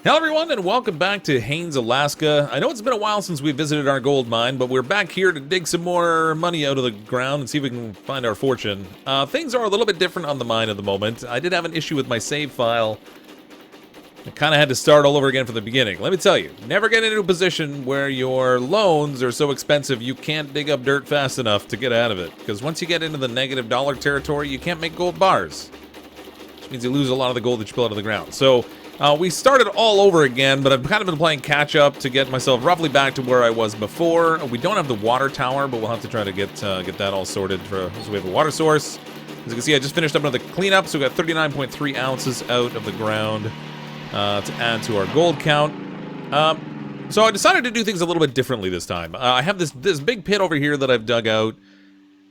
Hello everyone and welcome back to Haines, Alaska. I know it's been a while since we visited our gold mine, but we're back here to dig some more money out of the ground and see if we can find our fortune. Things are a little bit different on the mine at the moment. I did have an issue with my save file. I kind of had to start all over again from the beginning. Let me tell you, never get into a position where your loans are so expensive you can't dig up dirt fast enough to get out of it. Because once you get into the negative dollar territory, you can't make gold bars. Which means you lose a lot of the gold that you pull out of the ground. So, we started all over again, but I've kind of been playing catch-up to get myself roughly back to where I was before. We don't have the water tower, but we'll have to try to get that all sorted so we have a water source. As you can see, I just finished up another cleanup, so we got 39.3 ounces out of the ground to add to our gold count. So I decided to do things a little bit differently this time. I have this big pit over here that I've dug out.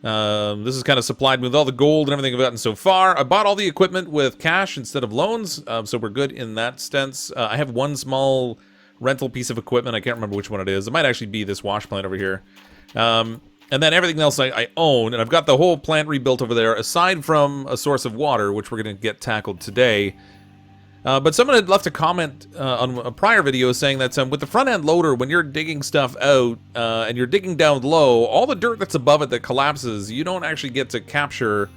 This is kind of supplied me with all the gold and everything I've gotten so far. I bought all the equipment with cash instead of loans, so we're good in that sense. I have one small rental piece of equipment. I can't remember which one it is. It might actually be this wash plant over here. And then everything else I own, and I've got the whole plant rebuilt over there, aside from a source of water, which we're going to get tackled today. But someone had left a comment on a prior video saying that with the front end loader, when you're digging stuff out and you're digging down low, all the dirt that's above it that collapses, you don't actually get to capture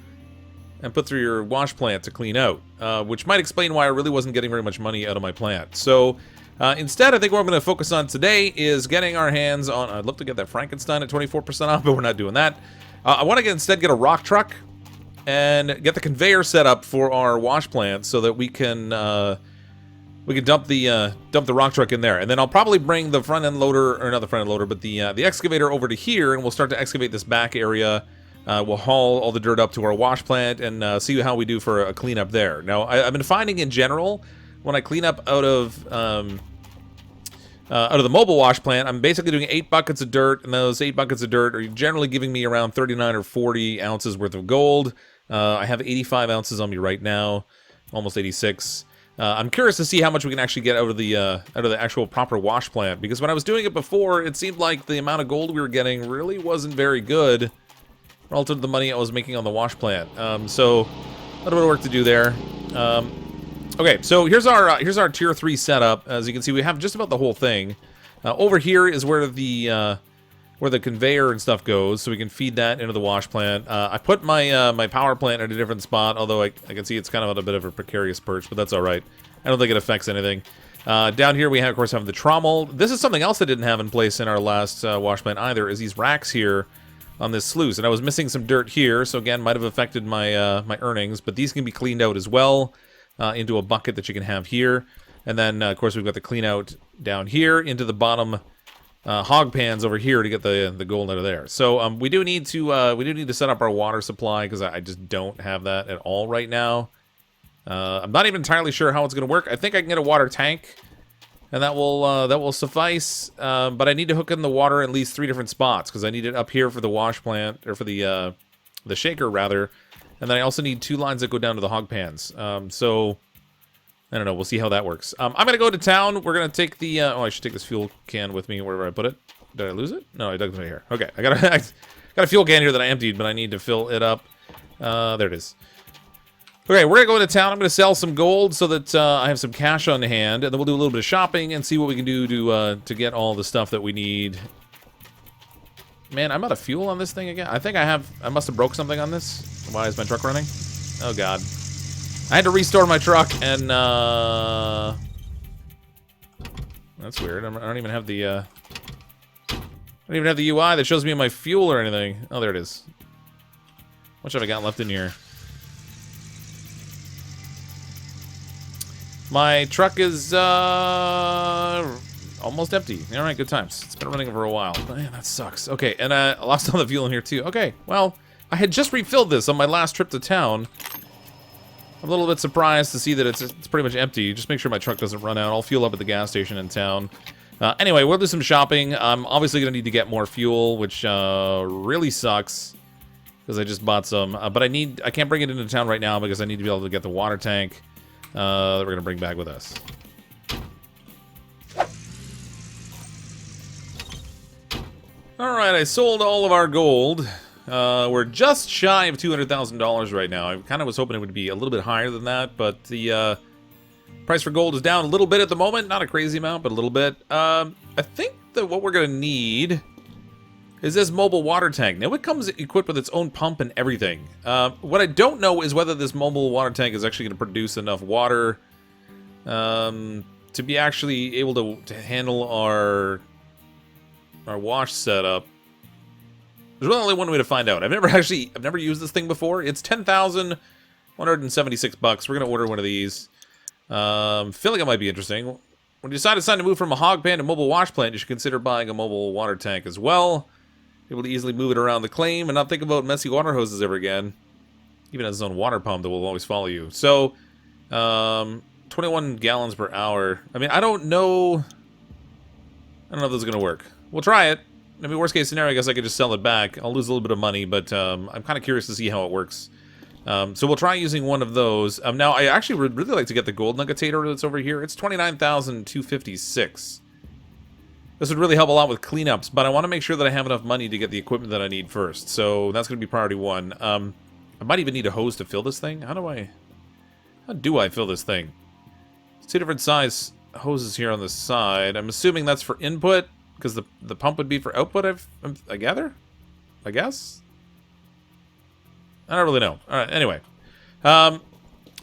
and put through your wash plant to clean out, which might explain why I really wasn't getting very much money out of my plant. So instead, I think what I'm going to focus on today is getting our hands on, I'd love to get that Frankenstein at 24% off, but we're not doing that. I want to instead get a rock truck and get the conveyor set up for our wash plant so that we can dump the rock truck in there, and then I'll probably bring the front end loader, or not the front end loader, but the excavator over to here, and we'll start to excavate this back area. We'll haul all the dirt up to our wash plant and see how we do for a cleanup there. Now, I've been finding in general when I clean up out of the mobile wash plant, I'm basically doing 8 buckets of dirt, and those 8 buckets of dirt are generally giving me around 39 or 40 ounces worth of gold. I have 85 ounces on me right now, almost 86. I'm curious to see how much we can actually get out of the actual proper wash plant, because when I was doing it before, it seemed like the amount of gold we were getting really wasn't very good relative to the money I was making on the wash plant. So a little bit of work to do there. Okay, so here's our tier 3 setup. As you can see, we have just about the whole thing. Over here is where the conveyor and stuff goes, so we can feed that into the wash plant. I put my my power plant at a different spot, although I can see it's kind of on a bit of a precarious perch, but that's all right. I don't think it affects anything. Down here we have, of course, the trommel. This is something else I didn't have in place in our last wash plant either, is these racks here on this sluice, and I was missing some dirt here, so again, might have affected my my earnings, but these can be cleaned out as well into a bucket that you can have here. And then, of course, we've got the clean out down here into the bottom hog pans over here to get the gold out of there. So we do need to set up our water supply, because I just don't have that at all right now. I'm not even entirely sure how it's going to work. I think I can get a water tank, and that will suffice. But I need to hook in the water at least 3 different spots, because I need it up here for the wash plant, or for the shaker rather, and then I also need 2 lines that go down to the hog pans. So I don't know. We'll see how that works. I'm going to go to town. We're going to take the... oh, I should take this fuel can with me wherever I put it. Did I lose it? No, I dug it right here. Okay, I got a fuel can here that I emptied, but I need to fill it up. There it is. Okay, we're going to go into town. I'm going to sell some gold so that I have some cash on hand, and then we'll do a little bit of shopping and see what we can do to get all the stuff that we need. Man, I'm out of fuel on this thing again. I think I must have broke something on this. Why is my truck running? Oh, God. I had to restore my truck, and that's weird. I don't even have the UI that shows me my fuel or anything. Oh, there it is. How much have I got left in here? My truck is almost empty. All right, good times. It's been running for a while. Man, that sucks. Okay, and I lost all the fuel in here too. Okay, well, I had just refilled this on my last trip to town. I'm a little bit surprised to see that it's pretty much empty. Just make sure my truck doesn't run out. I'll fuel up at the gas station in town. Anyway, we'll do some shopping. I'm obviously going to need to get more fuel, which really sucks, because I just bought some. But I can't bring it into town right now because I need to be able to get the water tank that we're going to bring back with us. Alright, I sold all of our gold. We're just shy of $200,000 right now. I kind of was hoping it would be a little bit higher than that, but the Price for gold is down a little bit at the moment. Not a crazy amount, but a little bit. I think that what we're going to need is this mobile water tank. Now, it comes equipped with its own pump and everything. What I don't know is whether this mobile water tank is actually going to produce enough water to be actually able to handle our wash setup. There's really only one way to find out. I've never used this thing before. It's 10,176 bucks. We're going to order one of these. Feel like it might be interesting. When you decide it's time to move from a hog pan to mobile wash plant, you should consider buying a mobile water tank as well. Able to easily move it around the claim and not think about messy water hoses ever again. Even has its own water pump that will always follow you. So, 21 gallons per hour. I mean, I don't know if this is going to work. We'll try it. I mean, worst case scenario, I guess I could just sell it back. I'll lose a little bit of money, but I'm kind of curious to see how it works. So we'll try using one of those. Now, I actually would really like to get the gold nuggetator that's over here. It's 29,256. This would really help a lot with cleanups, but I want to make sure that I have enough money to get the equipment that I need first. So that's going to be priority one. I might even need a hose to fill this thing. How do I fill this thing? It's 2 different size hoses here on the side. I'm assuming that's for input, because the pump would be for output, I gather? I guess? I don't really know. Alright, anyway. I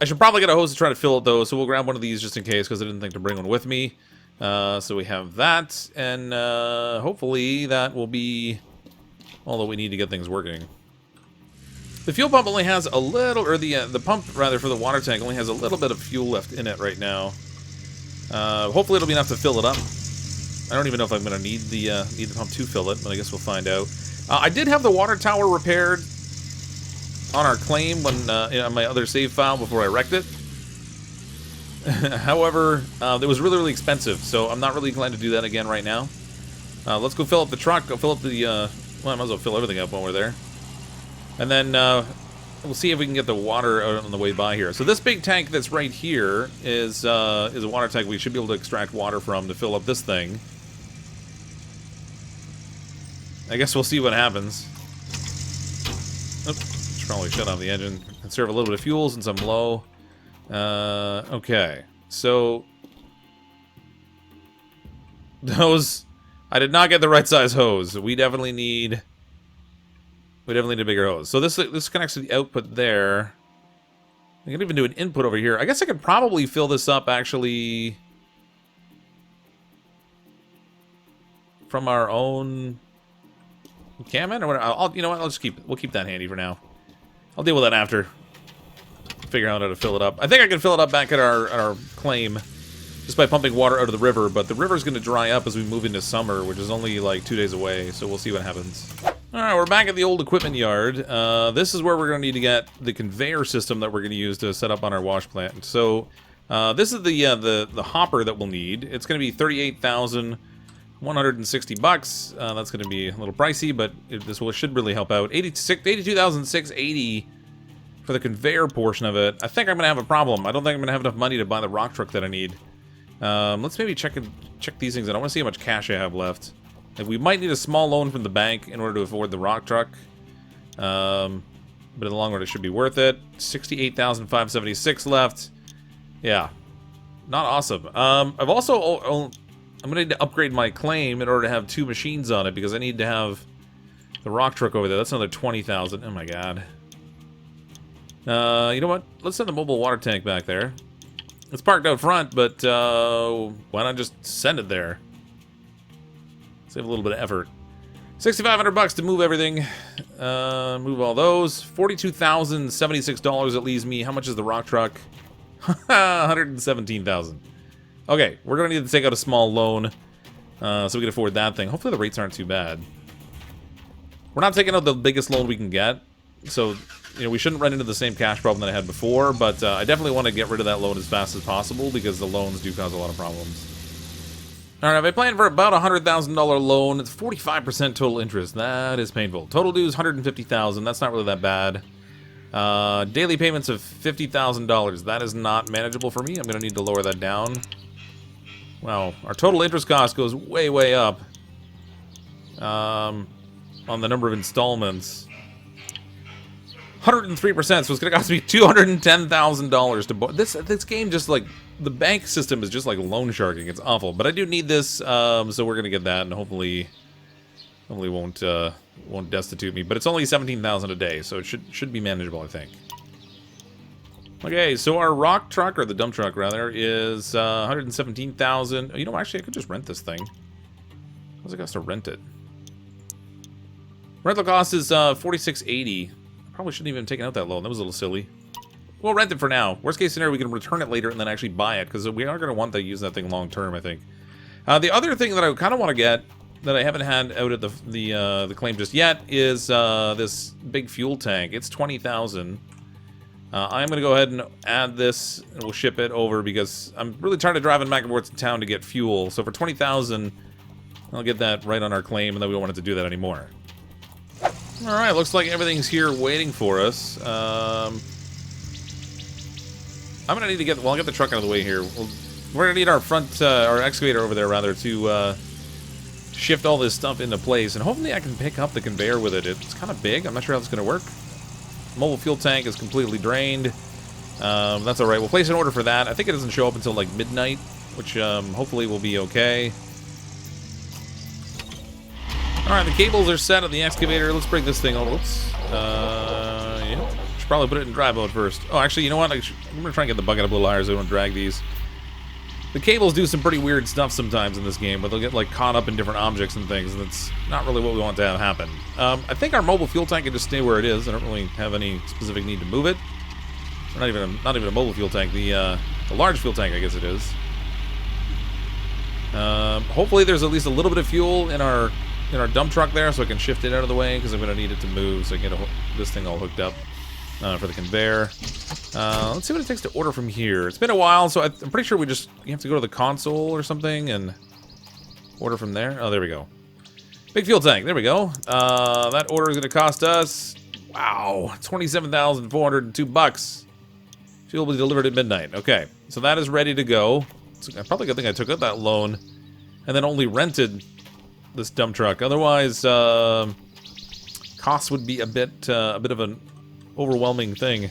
should probably get a hose to try to fill it, though, so we'll grab one of these just in case, because I didn't think to bring one with me. So we have that, and hopefully that will be all that we need to get things working. The fuel pump only has a little, or the pump, rather, for the water tank only has a little bit of fuel left in it right now. Hopefully it'll be enough to fill it up. I don't even know if I'm going to need the pump to fill it, but I guess we'll find out. I did have the water tower repaired on our claim when on my other save file before I wrecked it. However, it was really, really expensive, so I'm not really inclined to do that again right now. Let's go fill up the truck, go fill up the, well, I might as well fill everything up when we're there. And then, we'll see if we can get the water out on the way by here. So this big tank that's right here is a water tank we should be able to extract water from to fill up this thing. I guess we'll see what happens. Oops. Probably shut off the engine. Conserve a little bit of fuel since I'm low. Okay. So those, I did not get the right size hose. We definitely need a bigger hose. So this connects to the output there. I can even do an input over here. I guess I could probably fill this up actually from our own cam in, or what? You know what? We'll keep that handy for now. I'll deal with that after. Figure out how to fill it up. I think I can fill it up back at our claim just by pumping water out of the river, but the river's going to dry up as we move into summer, which is only like 2 days away, so we'll see what happens. Alright, we're back at the old equipment yard. This is where we're going to need to get the conveyor system that we're going to use to set up on our wash plant. So, this is the hopper that we'll need. It's going to be 38,160 bucks. That's going to be a little pricey, but should really help out. 82,680 for the conveyor portion of it. I think I'm going to have a problem. I don't think I'm going to have enough money to buy the rock truck that I need. Let's maybe check these things out. I want to see how much cash I have left. We might need a small loan from the bank in order to afford the rock truck. But in the long run, it should be worth it. 68,576 left. Yeah. Not awesome. I've also... I'm going to need to upgrade my claim in order to have 2 machines on it, because I need to have the rock truck over there. That's another 20,000. Oh my god. You know what? Let's send the mobile water tank back there. It's parked out front, but why not just send it there? Save a little bit of effort. 6,500 bucks to move everything. Move all those. $42,076 it leaves me. How much is the rock truck? 117,000. Okay, we're gonna need to take out a small loan so we can afford that thing. Hopefully the rates aren't too bad. We're not taking out the biggest loan we can get, so we shouldn't run into the same cash problem that I had before, but I definitely want to get rid of that loan as fast as possible, because the loans do cause a lot of problems. Alright, I planned for about a $100,000 loan. It's 45% total interest. That is painful. Total due is $150,000. That's not really that bad. Daily payments of $50,000. That is not manageable for me. I'm going to need to lower that down. Wow, our total interest cost goes way, way up on the number of installments. 103%, so it's going to cost me $210,000 to buy. This game just, like, the bank system is just like loan sharking. It's awful. But I do need this, so we're going to get that, and hopefully won't destitute me. But it's only 17,000 a day, so it should be manageable, I think. Okay, so our rock truck, or the dump truck rather, is 117,000. You know, actually, I could just rent this thing. How's it cost to rent it? Rental cost is 46.80. Probably shouldn't even have taken out that loan. That was a little silly. We'll rent it for now. Worst case scenario, we can return it later and then actually buy it, because we are going to want to use that thing long term, I think. The other thing that I kind of want to get that I haven't had out at the claim just yet is this big fuel tank. It's 20,000. I'm going to go ahead and add this, and we'll ship it over because I'm really trying to drive it back and forth to town to get fuel. So for 20,000, I'll get that right on our claim, and then we don't want it to do that anymore. All right, looks like everything's here waiting for us. I'm going to need to get... Well, I'll get the truck out of the way here. We're going to need our our excavator over there, rather, to shift all this stuff into place. And hopefully I can pick up the conveyor with it. It's kind of big. I'm not sure how it's going to work. Mobile fuel tank is completely drained. That's all right. We'll place an order for that. I think it doesn't show up until, like, midnight, which hopefully will be okay. All right, the cables are set on the excavator. Let's bring this thing over. Oops. Yeah. Should probably put it in dry mode first. Oh, actually, you know what? I'm going to try and get the bucket up a little higher so we don't drag these. The cables do some pretty weird stuff sometimes in this game, but they'll get, like, caught up in different objects and things, and that's not really what we want to have happen. I think our mobile fuel tank can just stay where it is. I don't really have any specific need to move it. Or not even a mobile fuel tank. The large fuel tank, I guess it is. Hopefully there's at least a little bit of fuel in our dump truck there, so I can shift it out of the way, because I'm going to need it to move, so I can get this thing all hooked up for the conveyor. Let's see what it takes to order from here. It's been a while, so I'm pretty sure you have to go to the console or something and order from there. Oh, there we go. Big fuel tank. There we go. That order is going to cost us, wow, $27,402. Fuel will be delivered at midnight. Okay, so that is ready to go. It's probably a good thing I took out that loan and then only rented this dump truck. Otherwise, costs would be a bit of an overwhelming thing.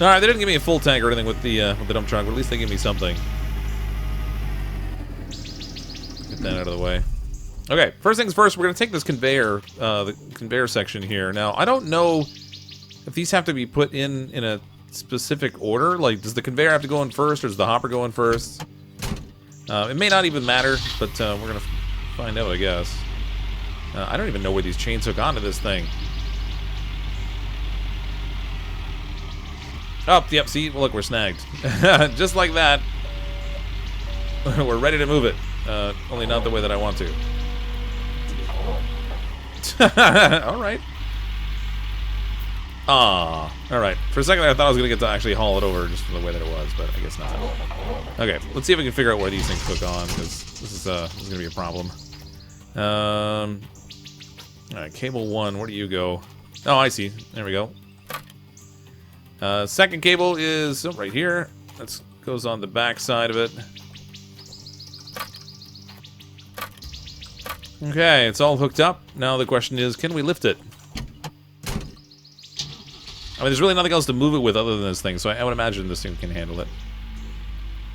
All right, they didn't give me a full tank or anything with the dump truck, but at least they gave me something. Get that out of the way. Okay, first things first, we're gonna take this conveyor, the conveyor section here. Now, I don't know if these have to be put in a specific order. Like, does the conveyor have to go in first, or does the hopper go in first? It may not even matter, but we're gonna find out, I guess. I don't even know where these chains hook onto this thing. Oh, yep, see? Well, look, we're snagged. Just like that. We're ready to move it. Only not the way that I want to. Alright. Alright. For a second there, I thought I was going to get to actually haul it over just for the way that it was, but I guess not. Okay, let's see if we can figure out where these things hook on, because this is going to be a problem. Alright, cable 1, where do you go? Oh, I see. There we go. Second cable is right here. That goes on the back side of it. Okay, it's all hooked up. Now the question is, can we lift it? I mean, there's really nothing else to move it with other than this thing, so I would imagine this thing can handle it.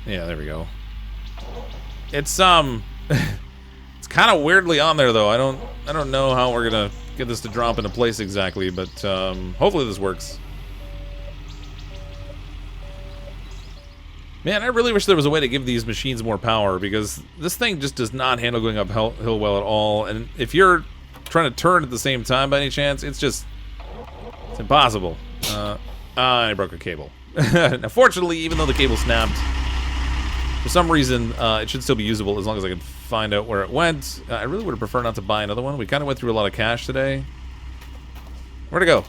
Yeah, there we go. It's it's kind of weirdly on there, though. I don't know how we're gonna get this to drop into place exactly, but hopefully this works. Man, I really wish there was a way to give these machines more power, because this thing just does not handle going uphill well at all. And if you're trying to turn at the same time by any chance, it's impossible. I broke a cable. Now, fortunately, even though the cable snapped, for some reason, it should still be usable as long as I can find out where it went. I really would have preferred not to buy another one. We kind of went through a lot of cash today. Where'd it go?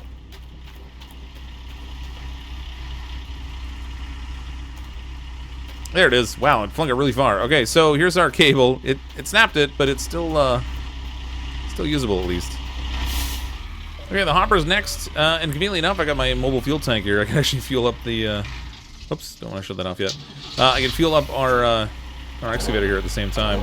There it is. Wow, it flung it really far. Okay, so here's our cable. It snapped it, but it's still usable at least. Okay, the hopper's next. And conveniently enough, I got my mobile fuel tank here. I can actually fuel up the. Oops, don't want to shut that off yet. I can fuel up our excavator here at the same time.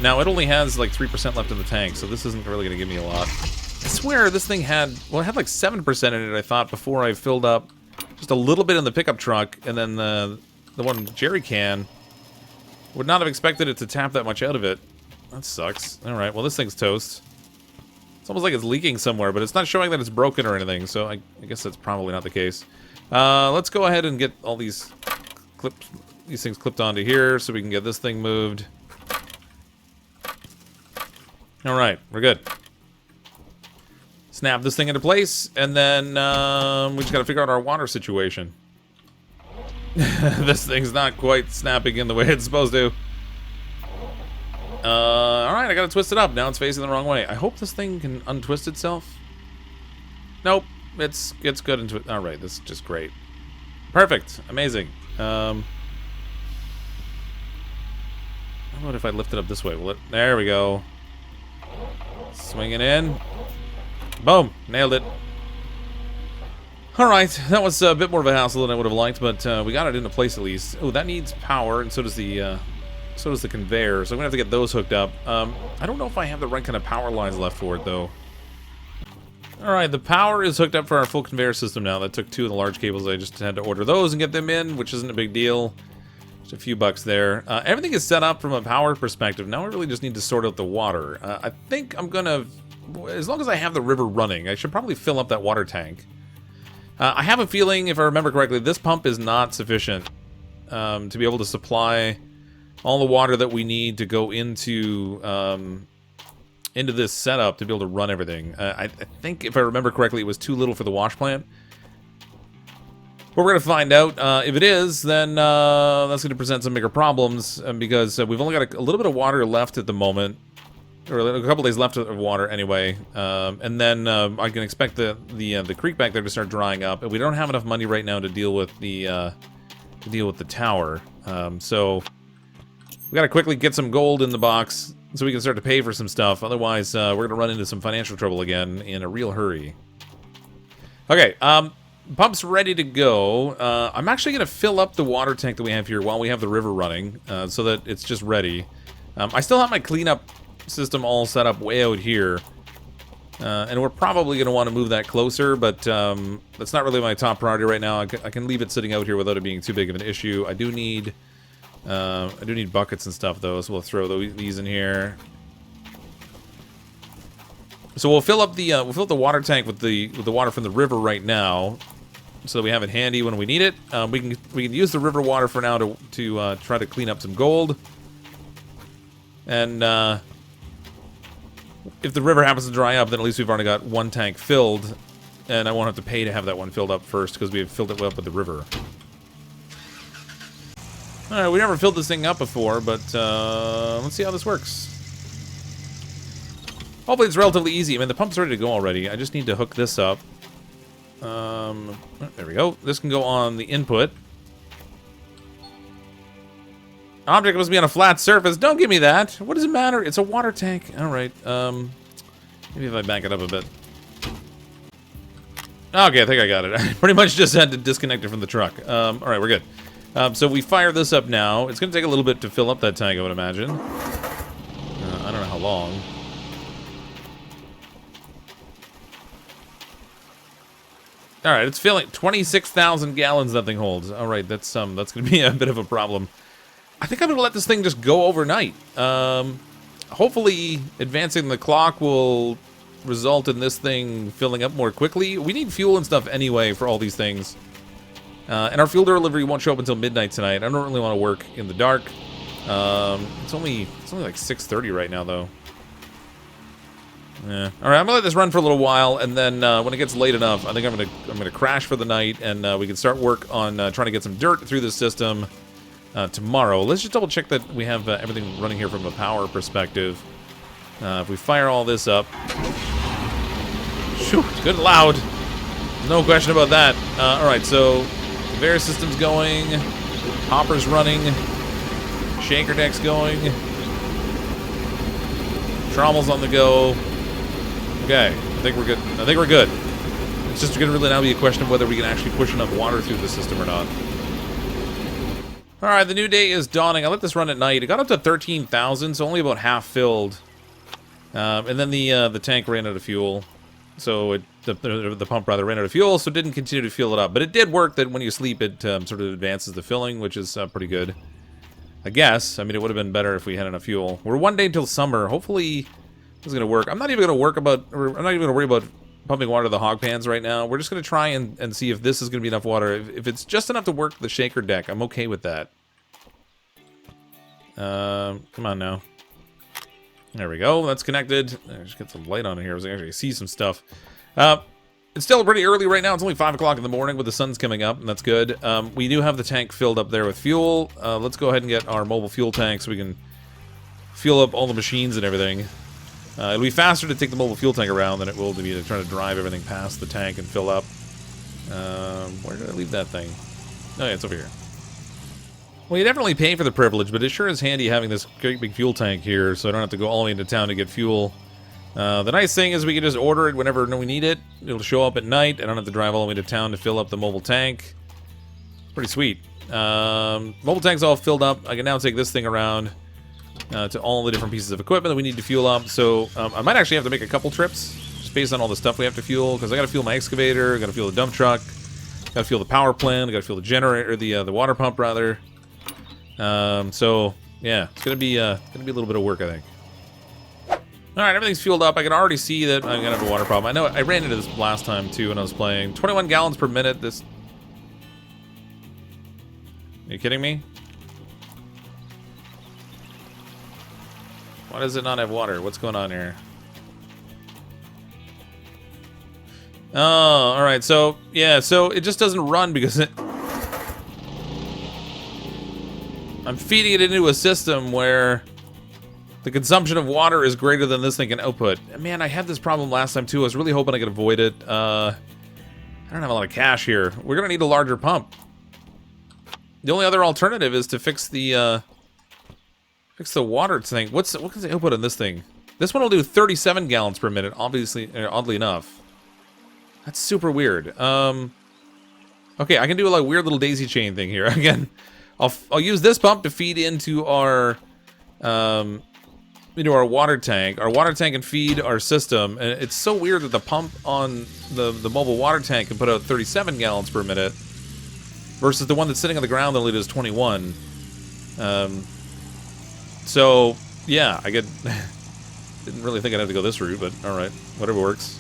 Now it only has like 3% left in the tank, so this isn't really going to give me a lot. I swear this thing had, well, it had like 7% in it, I thought, before I filled up just a little bit in the pickup truck, and then the one jerry can. Would not have expected it to tap that much out of it. That sucks. Alright, well this thing's toast. It's almost like it's leaking somewhere, but it's not showing that it's broken or anything, so I guess that's probably not the case. Let's go ahead and get all these things clipped onto here so we can get this thing moved. Alright, we're good. Snap this thing into place, and then we just gotta figure out our water situation. This thing's not quite snapping in the way it's supposed to. Alright, I gotta twist it up. Now it's facing the wrong way. I hope this thing can untwist itself. Nope. It's good into it. Alright, this is just great. Perfect. Amazing. How about if I lift it up this way? There we go. Swinging in. Boom. Nailed it. Alright, that was a bit more of a hassle than I would have liked, but we got it into place at least. Oh, that needs power, and so does the conveyor, so I'm gonna have to get those hooked up. I don't know if I have the right kind of power lines left for it, though. Alright, the power is hooked up for our full conveyor system now. That took 2 of the large cables. I just had to order those and get them in, which isn't a big deal. Just a few bucks there. Everything is set up from a power perspective. Now I really just need to sort out the water. I think I'm gonna... As long as I have the river running, I should probably fill up that water tank. I have a feeling, if I remember correctly, this pump is not sufficient to be able to supply all the water that we need to go into this setup to be able to run everything. I think, if I remember correctly, it was too little for the wash plant. But we're going to find out. If it is, then that's going to present some bigger problems, because we've only got a little bit of water left at the moment. Or a couple days left of water, anyway. And then I can expect the creek back there to start drying up. And we don't have enough money right now to deal with the tower. So we got to quickly get some gold in the box so we can start to pay for some stuff. Otherwise, we're going to run into some financial trouble again in a real hurry. Okay, pump's ready to go. I'm actually going to fill up the water tank that we have here while we have the river running, so that it's just ready. I still have my cleanup system all set up way out here, and we're probably going to want to move that closer, but that's not really my top priority right now. I can leave it sitting out here without it being too big of an issue. I do need buckets and stuff, though, so we'll throw these in here. So we'll fill up the water tank with the water from the river right now, so that we have it handy when we need it. We can use the river water for now to try to clean up some gold, and if the river happens to dry up, then at least we've already got one tank filled, and I won't have to pay to have that one filled up first, because we've filled it up with the river. Alright, we never filled this thing up before, but let's see how this works. Hopefully it's relatively easy. I mean, the pump's ready to go already. I just need to hook this up. There we go. This can go on the input. Object must be on a flat surface. Don't give me that. What does it matter? It's a water tank. Alright, maybe if I back it up a bit. Okay, I think I got it. I pretty much just had to disconnect it from the truck. Alright, we're good. So we fire this up now. It's going to take a little bit to fill up that tank, I would imagine. I don't know how long. Alright, it's filling. 26,000 gallons that thing holds. Alright, that's going to be a bit of a problem. I think I'm going to let this thing just go overnight. Hopefully, advancing the clock will result in this thing filling up more quickly. We need fuel and stuff anyway for all these things. And our fuel delivery won't show up until midnight tonight. I don't really want to work in the dark. It's only like 6:30 right now, though. Yeah. All right, I'm gonna let this run for a little while, and then when it gets late enough, I think I'm gonna crash for the night, and we can start work on trying to get some dirt through the system tomorrow. Let's just double check that we have everything running here from a power perspective. If we fire all this up, shoot, good and loud. No question about that. All right, so conveyor system's going, hopper's running, shaker deck's going, trommel's on the go. Okay, I think we're good. I think we're good. It's just going to really now be a question of whether we can actually push enough water through the system or not. Alright, the new day is dawning. I let this run at night. It got up to 13,000, so only about half filled. And then the tank ran out of fuel. So it the pump rather ran out of fuel, so it didn't continue to fuel it up. But it did work that when you sleep, it sort of advances the filling, which is pretty good. I guess. I mean, it would have been better if we had enough fuel. We're 1 day until summer. Hopefully, this is going to work. I'm not even going to worry about pumping water to the hog pans right now. We're just going to try and see if this is going to be enough water. If it's just enough to work the shaker deck, I'm okay with that. Come on now. There we go. That's connected. Just get some light on here so I can actually see some stuff. It's still pretty early right now. It's only 5 o'clock in the morning, but the sun's coming up, and that's good. We do have the tank filled up there with fuel. Let's go ahead and get our mobile fuel tank so we can fuel up all the machines and everything. It'll be faster to take the mobile fuel tank around than it will to be to try to drive everything past the tank and fill up. Where did I leave that thing? Oh, yeah, it's over here. Well, you definitely pay for the privilege, but it sure is handy having this great big fuel tank here, so I don't have to go all the way into town to get fuel. The nice thing is we can just order it whenever we need it. It'll show up at night. I don't have to drive all the way to town to fill up the mobile tank. Pretty sweet. Mobile tank's all filled up. I can now take this thing around to all the different pieces of equipment that we need to fuel up. So I might actually have to make a couple trips just based on all the stuff we have to fuel, because I got to fuel my excavator, I got to fuel the dump truck, got to fuel the power plant, I got to fuel the generator, the water pump rather. So yeah, it's gonna be a little bit of work, I think. All right, everything's fueled up. I can already see that I'm gonna have a water problem. I know I ran into this last time too when I was playing. 21 gallons per minute. This. Are you kidding me? Why does it not have water? What's going on here? Oh, all right. So yeah, so it just doesn't run because it. I'm feeding it into a system where the consumption of water is greater than this thing can output. And man, I had this problem last time too. I was really hoping I could avoid it. I don't have a lot of cash here. We're gonna need a larger pump. The only other alternative is to fix the water tank. What can the output on this thing? This one will do 37 gallons per minute. Obviously, oddly enough, that's super weird. Okay, I can do a like weird little daisy chain thing here again. I'll use this pump to feed into our water tank. Our water tank can feed our system, and it's so weird that the pump on the mobile water tank can put out 37 gallons per minute versus the one that's sitting on the ground that only does 21. So yeah, I didn't really think I'd have to go this route, but all right, whatever works.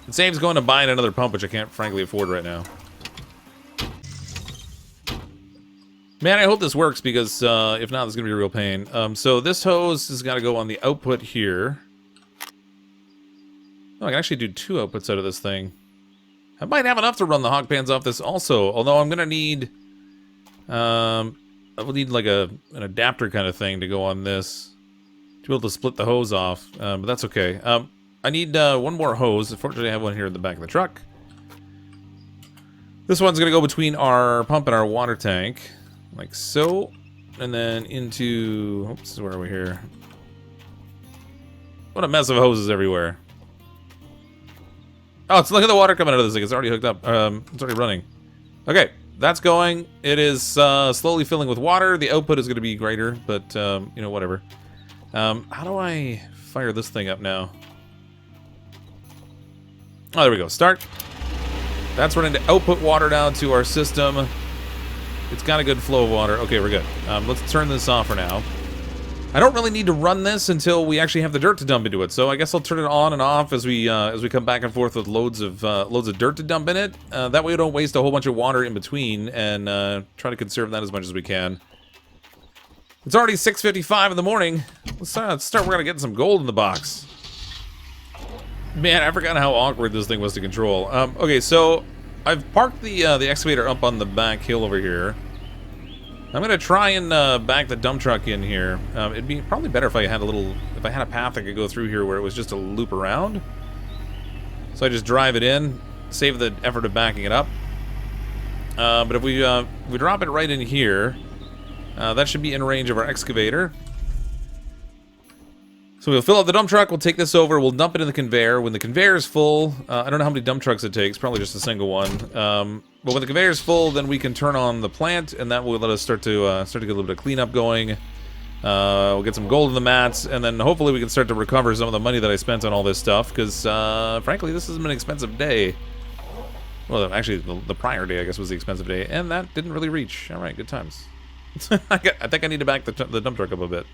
It saves going to buying another pump, which I can't frankly afford right now. Man, I hope this works because if not, it's going to be a real pain. So this hose has got to go on the output here. Oh, I can actually do 2 outputs out of this thing. I might have enough to run the hog pans off this also, although I'm going to need... I will need like an adapter kind of thing to go on this to be able to split the hose off, but that's okay. I need one more hose. Unfortunately, I have one here in the back of the truck. This one's going to go between our pump and our water tank. Like so, and then into... Oops, where are we here? What a mess of hoses everywhere. Oh, look at the water coming out of this thing. It's already hooked up. It's already running. Okay, that's going. It is slowly filling with water. The output is going to be greater, but, you know, whatever. How do I fire this thing up now? Oh, there we go. Start. That's running to output water down to our system. It's got a good flow of water. Okay, we're good. Let's turn this off for now. I don't really need to run this until we actually have the dirt to dump into it. So I guess I'll turn it on and off as we come back and forth with loads of dirt to dump in it. That way we don't waste a whole bunch of water in between, and try to conserve that as much as we can. It's already 6:55 in the morning. Let's start working on getting some gold in the box. Man, I forgot how awkward this thing was to control. Okay, so I've parked the excavator up on the back hill over here. I'm gonna try and back the dump truck in here. It'd be probably better if I had a path I could go through here where it was just a loop around. So I just drive it in, save the effort of backing it up. But if we drop it right in here, that should be in range of our excavator. So we'll fill up the dump truck, we'll take this over, we'll dump it in the conveyor. When the conveyor is full, I don't know how many dump trucks it takes, probably just a single one. But when the conveyor is full, then we can turn on the plant, and that will let us start to get a little bit of cleanup going. We'll get some gold in the mats, and then hopefully we can start to recover some of the money that I spent on all this stuff, because, frankly, this has been an expensive day. Well, actually, the prior day, I guess, was the expensive day, and that didn't really reach. All right, good times. I think I need to back the dump truck up a bit.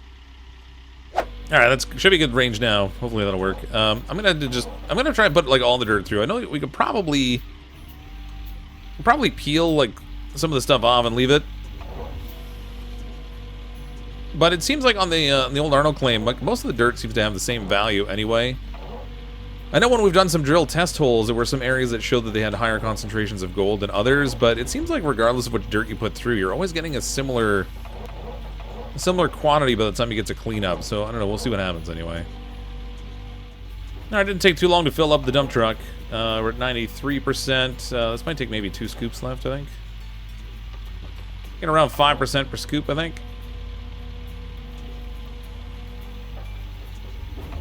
All right, that should be good range now. Hopefully that'll work. I'm gonna try and put like all the dirt through. I know we could probably peel like some of the stuff off and leave it. But it seems like on the old Arnold claim, like most of the dirt seems to have the same value anyway. I know when we've done some drill test holes, there were some areas that showed that they had higher concentrations of gold than others, but it seems like regardless of what dirt you put through, you're always getting a similar quantity by the time you get to clean up. So I don't know, we'll see what happens anyway. No, it didn't take too long to fill up the dump truck. We're at 93%. This might take maybe 2 scoops left, I think. Get around 5% per scoop, I think.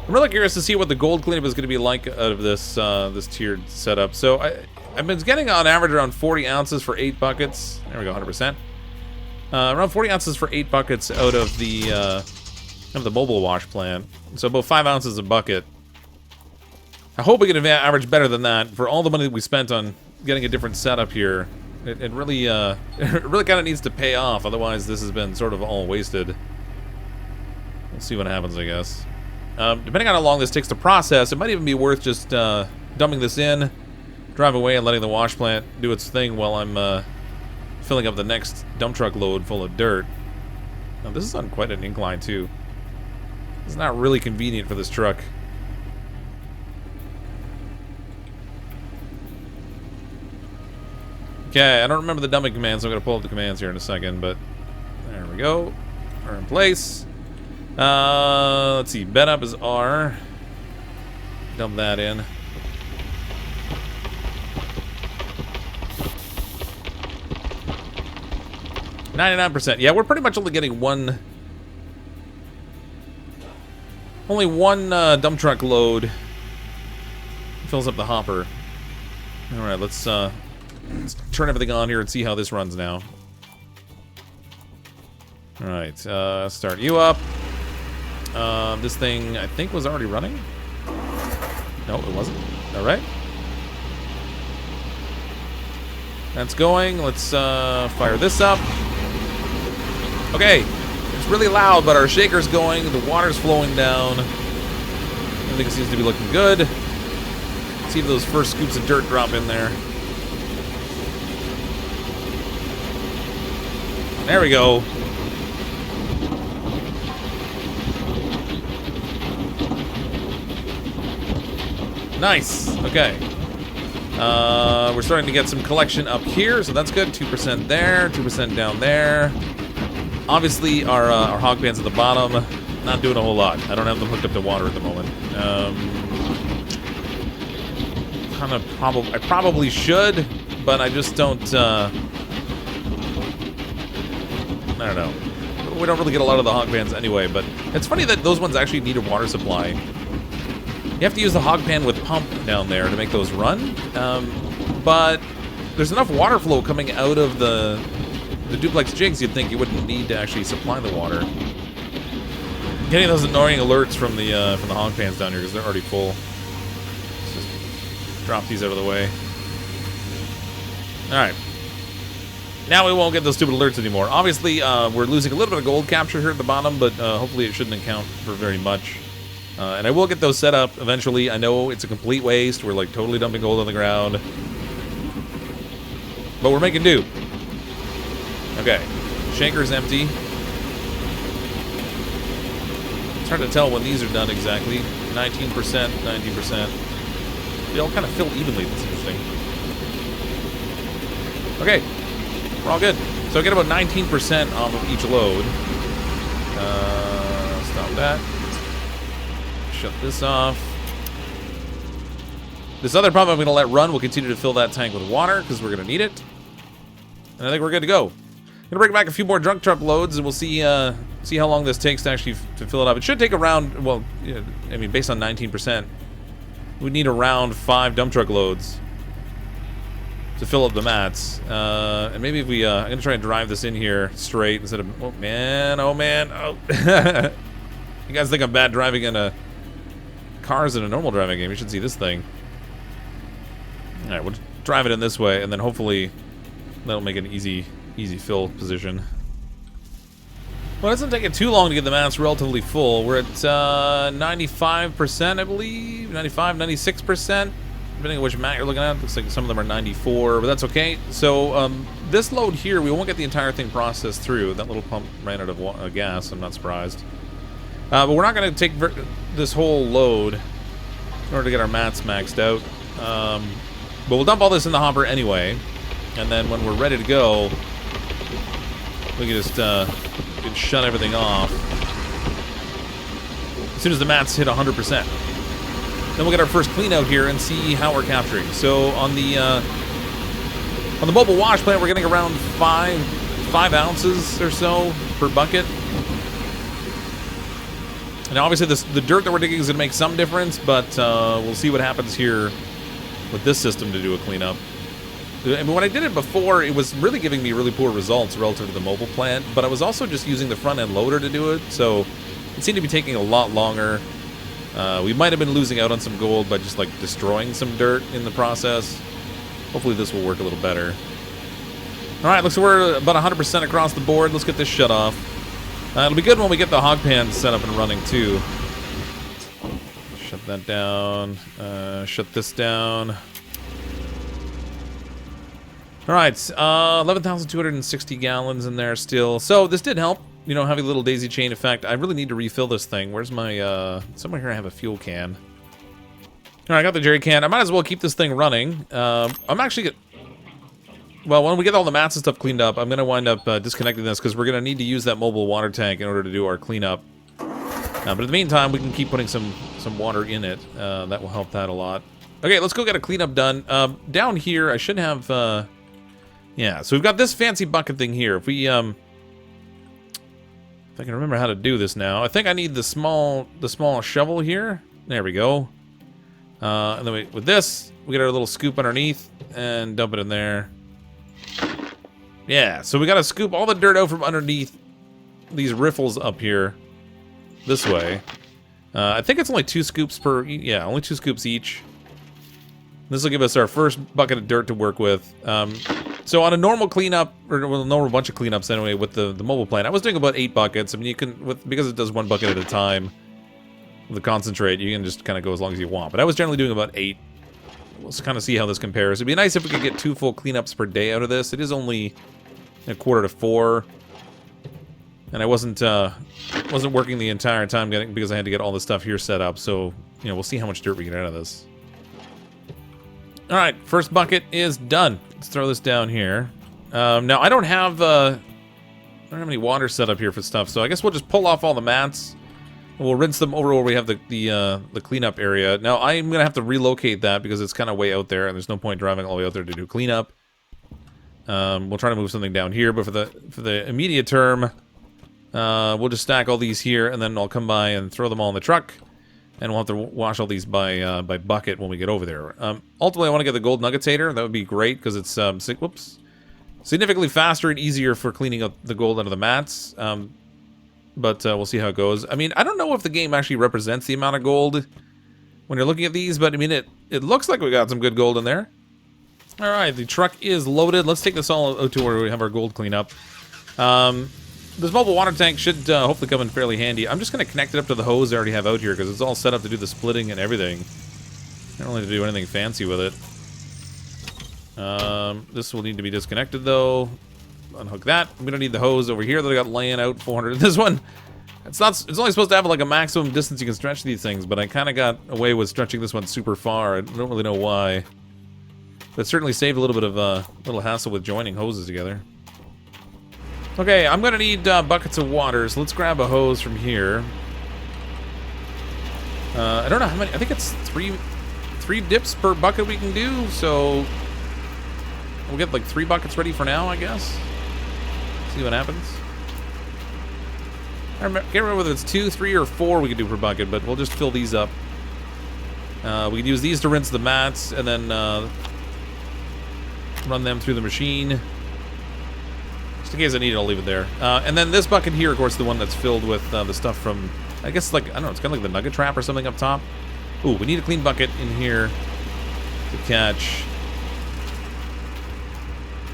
I'm really curious to see what the gold cleanup is going to be like out of this this tiered setup. So I've been getting on average around 40 ounces for 8 buckets. There we go, 100%. Around 40 ounces for 8 buckets out of the mobile wash plant. So about 5 ounces a bucket. I hope we can average better than that. For all the money that we spent on getting a different setup here, it really it really kind of needs to pay off. Otherwise, this has been sort of all wasted. We'll see what happens, I guess. Depending on how long this takes to process, it might even be worth just dumping this in, drive away, and letting the wash plant do its thing while I'm filling up the next dump truck load full of dirt. Now, this is on quite an incline, too. It's not really convenient for this truck. Okay, I don't remember the dumping commands, so I'm going to pull up the commands here in a second, but there we go. We're in place. Let's see, bed up is R. Dump that in. %. Yeah, we're pretty much only getting one dump truck load. Fills up the hopper. Alright, let's turn everything on here and see how this runs now. Alright, start you up. This thing, I think, was already running. No, it wasn't. Alright. That's going. Let's fire this up. Okay. It's really loud, but our shaker's going. The water's flowing down. Everything seems to be looking good. Let's see if those first scoops of dirt drop in there. There we go. Nice. Okay. We're starting to get some collection up here, so that's good. 2% there, 2% down there. Obviously, our hog pans at the bottom, not doing a whole lot. I don't have them hooked up to water at the moment. I probably should, but I just don't. I don't know. We don't really get a lot of the hog pans anyway, but it's funny that those ones actually need a water supply. You have to use the hog pan with pump down there to make those run, but there's enough water flow coming out of the duplex jigs, you'd think you wouldn't need to actually supply the water. Getting those annoying alerts from the hog pans down here because they're already full. Let's just drop these out of the way. Alright. Now we won't get those stupid alerts anymore. Obviously, we're losing a little bit of gold capture here at the bottom, but hopefully it shouldn't account for very much. And I will get those set up eventually. I know it's a complete waste. We're like totally dumping gold on the ground. But we're making do. Okay. Shaker's empty. It's hard to tell when these are done exactly. 19%, 19%. They all kind of fill evenly. That's interesting. Okay. We're all good. So I get about 19% off of each load. Stop that. Shut this off. This other pump I'm going to let run. We'll continue to fill that tank with water because we're going to need it. And I think we're good to go. I'm going to bring back a few more drunk truck loads and we'll see how long this takes to actually to fill it up. It should take around, well, I mean, based on 19%, we need around 5 dump truck loads to fill up the mats. And maybe if we, I'm gonna try and drive this in here straight instead of, oh man, oh. You guys think I'm bad driving in cars in a normal driving game? You should see this thing. All right, we'll drive it in this way, and then hopefully that'll make an easy fill position. Well, it doesn't take it too long to get the mats relatively full. We're at 95%, I believe, 95, 96%. Depending on which mat you're looking at. Looks like some of them are 94, but that's okay. So this load here, we won't get the entire thing processed through. That little pump ran out of gas. I'm not surprised. But we're not going to take this whole load in order to get our mats maxed out. But we'll dump all this in the hopper anyway, and then when we're ready to go, we can just shut everything off as soon as the mats hit 100%. Then we'll get our first clean out here and see how we're capturing. So on the mobile wash plant, we're getting around 5 ounces or so per bucket. And obviously the dirt that we're digging is going to make some difference, but we'll see what happens here with this system to do a cleanup. And when I did it before, it was really giving me really poor results relative to the mobile plant, but I was also just using the front end loader to do it, so it seemed to be taking a lot longer. We might have been losing out on some gold by just like destroying some dirt in the process. Hopefully this will work a little better. Alright, looks like we're about 100% across the board. Let's get this shut off. It'll be good when we get the hog pan set up and running too. Shut that down. Shut this down. Alright, 11,260 gallons in there still. So this did help, you know, having a little daisy chain effect. I really need to refill this thing. Where's my, somewhere here I have a fuel can. Alright, I got the jerry can. I might as well keep this thing running. I'm actually well, when we get all the mats and stuff cleaned up, I'm going to wind up disconnecting this because we're going to need to use that mobile water tank in order to do our cleanup. But in the meantime, we can keep putting some water in it. That will help that a lot. Okay, let's go get a cleanup done. Down here, I should have... yeah, so we've got this fancy bucket thing here. If we... if I can remember how to do this now. I think I need the small shovel here. There we go. And then with this, we get our little scoop underneath and dump it in there. Yeah, so we gotta scoop all the dirt out from underneath these riffles up here this way. I think it's only 2 scoops per, yeah, only 2 scoops each. This will give us our first bucket of dirt to work with. So on a normal cleanup, or well, a normal bunch of cleanups anyway, with the mobile plant, I was doing about 8 buckets. I mean, you can, because it does 1 bucket at a time, the concentrate, you can just kind of go as long as you want. But I was generally doing about 8. Let's kind of see how this compares. It'd be nice if we could get 2 full cleanups per day out of this. It is only 3:45, and I wasn't working the entire time because I had to get all this stuff here set up. So you know, we'll see how much dirt we get out of this. All right, first bucket is done. Let's throw this down here. Now I don't have any water set up here for stuff, so I guess we'll just pull off all the mats. We'll rinse them over where we have the cleanup area. Now I'm gonna have to relocate that because it's kind of way out there, and there's no point driving all the way out there to do cleanup. We'll try to move something down here, but for the immediate term, we'll just stack all these here, and then I'll come by and throw them all in the truck, and we'll have to wash all these by bucket when we get over there. Ultimately, I want to get the gold nuggetator. That would be great because it's significantly faster and easier for cleaning up the gold out of the mats. But we'll see how it goes. I mean, I don't know if the game actually represents the amount of gold when you're looking at these, but I mean, it looks like we got some good gold in there. All right, the truck is loaded. Let's take this all out to where we have our gold cleanup. This mobile water tank should hopefully come in fairly handy. I'm just going to connect it up to the hose I already have out here because it's all set up to do the splitting and everything. I don't need to do anything fancy with it. This will need to be disconnected though. Unhook that. I'm gonna need the hose over here that I got laying out 400. This one, it's only supposed to have like a maximum distance you can stretch these things, but I kind of got away with stretching this one super far. I don't really know why. But it certainly saved a little bit of little hassle with joining hoses together. Okay, I'm gonna need buckets of water, so let's grab a hose from here. I don't know how many. I think it's three dips per bucket we can do, so we'll get like 3 buckets ready for now, I guess. See what happens. I can't remember whether it's 2, 3, or 4 we can do per bucket, but we'll just fill these up. We can use these to rinse the mats, and then run them through the machine. Just in case I need it, I'll leave it there. And then this bucket here, of course, the one that's filled with the stuff from, I guess, like, I don't know, it's kind of like the nugget trap or something up top. Ooh, we need a clean bucket in here to catch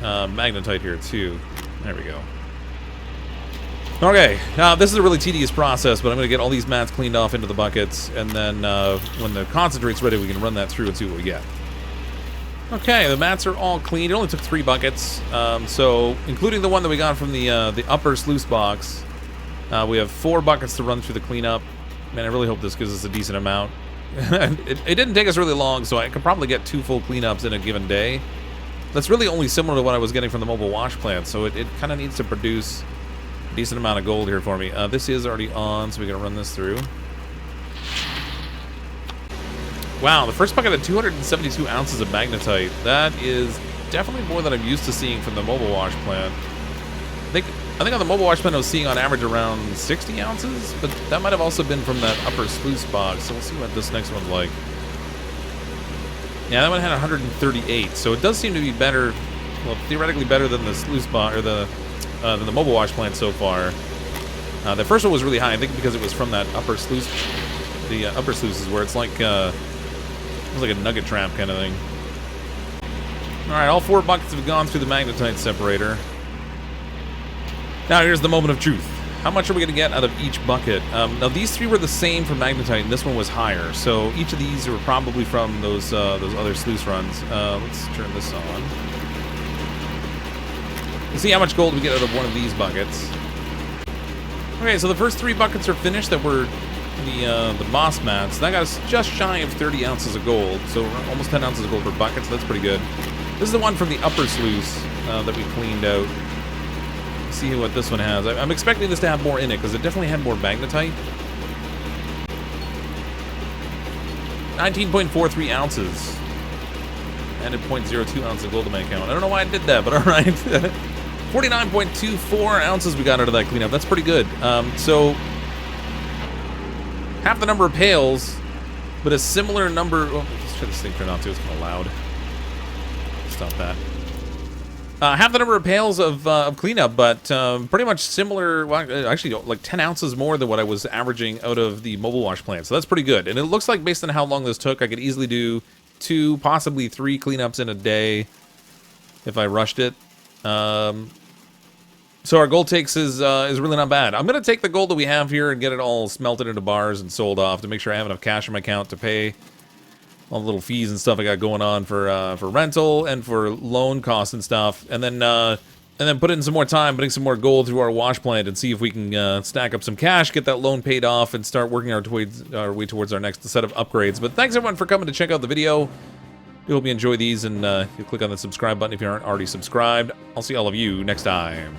magnetite here, too. There we go. Okay, this is a really tedious process, but I'm going to get all these mats cleaned off into the buckets, and then when the concentrate's ready, we can run that through and see what we get. Okay, the mats are all clean. It only took 3 buckets, so including the one that we got from the upper sluice box, we have 4 buckets to run through the cleanup. Man, I really hope this gives us a decent amount. It didn't take us really long, so I could probably get 2 full cleanups in a given day. That's really only similar to what I was getting from the mobile wash plant, so it kind of needs to produce a decent amount of gold here for me. This is already on, so we're going to run this through. Wow, the first bucket had 272 ounces of magnetite. That is definitely more than I'm used to seeing from the mobile wash plant. I think on the mobile wash plant I was seeing on average around 60 ounces, but that might have also been from that upper sluice box, so we'll see what this next one's like. Yeah, that one had 138, so it does seem to be better, well, theoretically better than the sluice box, or than the mobile wash plant so far. The first one was really high, I think because it was from that upper sluice, the upper sluices where it's like, it's like a nugget trap kind of thing. Alright, all 4 buckets have gone through the magnetite separator. Now here's the moment of truth. How much are we going to get out of each bucket? Now these 3 were the same for magnetite, and this one was higher. So each of these were probably from those other sluice runs. Let's turn this on. Let's see how much gold we get out of one of these buckets. Okay, so the first 3 buckets are finished that were the moss mats. That got us just shy of 30 ounces of gold, so almost 10 ounces of gold per bucket, so that's pretty good. This is the one from the upper sluice that we cleaned out. Let's see what this one has. I'm expecting this to have more in it, because it definitely had more magnetite. 19.43 ounces. Added 0.02 ounces of gold to my account. I don't know why I did that, but alright. 49.24 ounces we got out of that cleanup. That's pretty good. So half the number of pails, but a similar number. Oh, let's try this thing turn on too. It's kind of loud. Stop that. Half the number of pails of cleanup, but pretty much similar. Well, actually, like 10 ounces more than what I was averaging out of the mobile wash plant. So that's pretty good. And it looks like based on how long this took, I could easily do 2, possibly 3 cleanups in a day if I rushed it. So our gold takes is really not bad. I'm gonna take the gold that we have here and get it all smelted into bars and sold off to make sure I have enough cash in my account to pay all the little fees and stuff I got going on for rental and for loan costs and stuff, and then put in some more time, putting some more gold through our wash plant and see if we can stack up some cash, get that loan paid off, and start working our way towards our next set of upgrades. But thanks everyone for coming to check out the video. I hope you enjoy these, and you click on the subscribe button if you aren't already subscribed. I'll see all of you next time.